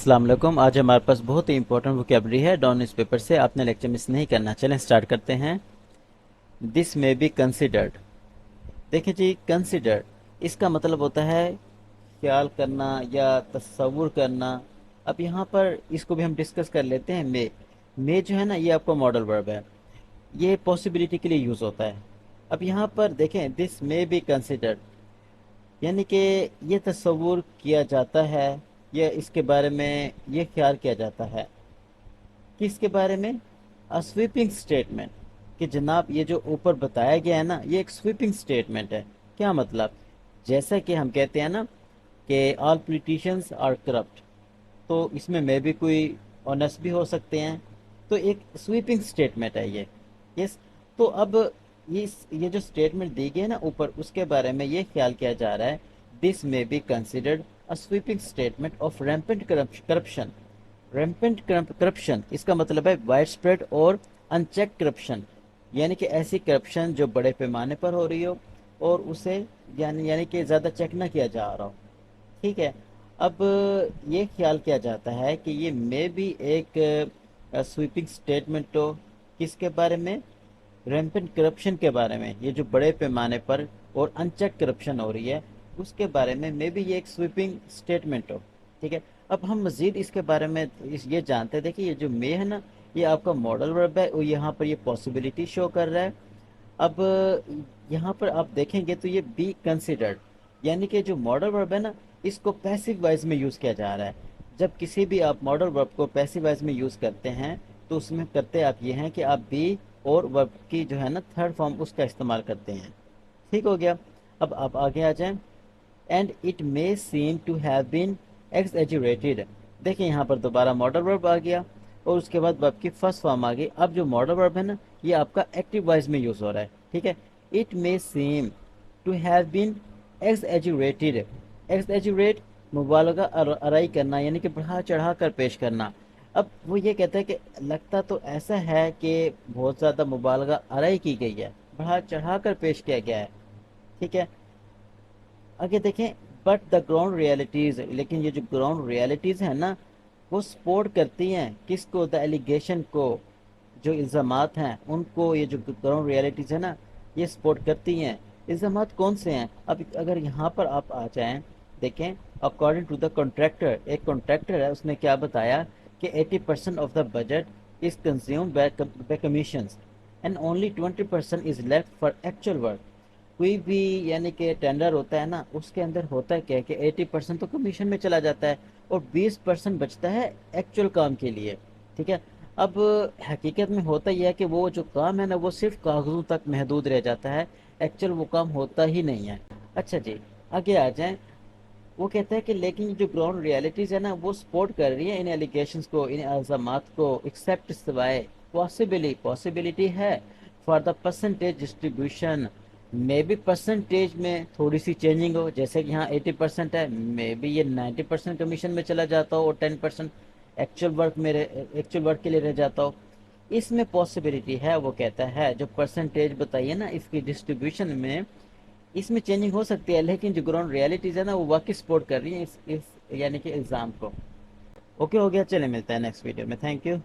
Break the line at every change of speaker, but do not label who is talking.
अस्सलाम वालेकुम। आज हमारे पास बहुत ही इंपॉर्टेंट वोकैबुलरी है डाउन न्यूज़ पेपर से। आपने लेक्चर मिस नहीं करना। चलें स्टार्ट करते हैं। This may be considered. देखिए जी, कंसिडर इसका मतलब होता है ख्याल करना या तसव्वुर करना। अब यहाँ पर इसको भी हम डिस्कस कर लेते हैं। मे जो है ना, ये आपका मॉडल वर्ब है। ये पॉसिबिलिटी के लिए यूज़ होता है। अब यहाँ पर देखें, दिस मे बी कंसिडर्ड यानी कि ये तसव्वुर किया जाता है या इसके बारे में ये ख्याल किया जाता है। किसके बारे में? अ स्वीपिंग स्टेटमेंट। कि जनाब ये जो ऊपर बताया गया है ना, ये एक स्वीपिंग स्टेटमेंट है। क्या मतलब? जैसा कि हम कहते हैं ना कि ऑल पॉलिटिशियंस आर करप्ट, तो इसमें मैं भी कोई ऑनेस्ट भी हो सकते हैं। तो एक स्वीपिंग स्टेटमेंट है ये। यस। तो अब ये जो स्टेटमेंट दी गई है ना ऊपर, उसके बारे में ये ख्याल किया जा रहा है, this may be considered a sweeping statement of rampant corruption. Rampant corruption इसका मतलब है वाइड स्प्रेड और अनचेक करप्शन, यानी कि ऐसी करप्शन जो बड़े पैमाने पर हो रही हो और उसे यानी कि ज़्यादा चेक ना किया जा रहा हो। ठीक है। अब ये ख्याल किया जाता है कि ये मे भी एक स्वीपिंग स्टेटमेंट हो। किसके बारे में? रैम्पेंट करप्शन के बारे में। ये जो बड़े पैमाने पर और अनचेक करप्शन हो रही है, उसके बारे में मे भी ये एक स्वीपिंग स्टेटमेंट हो। ठीक है। अब हम मजीद इसके बारे में ये जानते हैं। देखिए, ये जो मे है ना, ये आपका मॉडल वर्ब है और यहाँ पर ये पॉसिबिलिटी शो कर रहा है। अब यहाँ पर आप देखेंगे तो ये बी कंसिडर्ड, यानी कि जो मॉडल वर्ब है ना, इसको पैसिव वाइज में यूज़ किया जा रहा है। जब किसी भी आप मॉडल वर्ब को पैसिव वाइज में यूज़ करते हैं, तो उसमें करते आप ये हैं कि आप बी और वर्ब की जो है ना थर्ड फॉर्म उसका इस्तेमाल करते हैं। ठीक हो गया। अब आप आगे आ जाएं। And it may seem to have been exaggerated. देखिए, यहाँ पर दोबारा मॉडल वर्ब आ गया और उसके बाद वर्ब की फर्स्ट फॉर्म आ गई। अब जो मॉडल वर्ब है ना, ये आपका एक्टिव वॉइस में यूज हो रहा है। ठीक है। It may seem to have been exaggerated. Exaggerate मुबालगा अराई करना, यानी कि बढ़ा चढ़ा कर पेश करना। अब वो ये कहता है कि लगता तो ऐसा है कि बहुत ज़्यादा मुबालगा अराई की गई है, बढ़ा चढ़ा कर पेश किया गया है। ठीक है। आगे देखें। बट द ग्राउंड रियलिटीज, लेकिन ये जो ग्राउंड रियलिटीज है ना, वो सपोर्ट करती हैं किसको? द एलिगेशन को। जो इल्ज़ामात हैं उनको ये जो ग्राउंड रियलिटीज है ना, ये सपोर्ट करती हैं। इल्ज़ामात कौन से हैं? अब अगर यहाँ पर आप आ जाएं, देखें। अकॉर्डिंग टू द कॉन्ट्रैक्टर, एक कॉन्ट्रैक्टर है, उसने क्या बताया कि 80% of the budget is consume by commissions and only 20% is left for actual work. कोई भी यानी कि टेंडर होता है ना, उसके अंदर होता है क्या कि 80% तो कमीशन में चला जाता है और 20% बचता है एक्चुअल काम के लिए। ठीक है। अब हकीकत में होता यह है कि वो जो काम है ना, वो सिर्फ कागजों तक महदूद रह जाता है, एक्चुअल वो काम होता ही नहीं है। अच्छा जी, आगे आ जाएं। वो कहता है कि लेकिन जो ग्राउंड रियलिटीज है ना, वो सपोर्ट कर रही है इन एलिगेशंस को, इन इल्जामात को, एक्सेप्ट सिवाय पॉसिबिलिटी है for the percentage distribution. May be percentage में थोड़ी सी चेंजिंग हो, जैसे कि यहाँ 80% है, मे बी ये 90% कमीशन में चला जाता हो और 10% एक्चुअल वर्क के लिए रह जाता हो। इसमें पॉसिबिलिटी है, वो कहता है। जो परसेंटेज बताइए ना इसकी डिस्ट्रीब्यूशन में, इसमें चेंजिंग हो सकती है, लेकिन जो ग्राउंड रियलिटीज है ना, वो वाकई सपोर्ट कर रही है इस यानी कि इल्ज़ाम को। ओके हो गया। चले मिलते हैं नेक्स्ट वीडियो में। Thank you.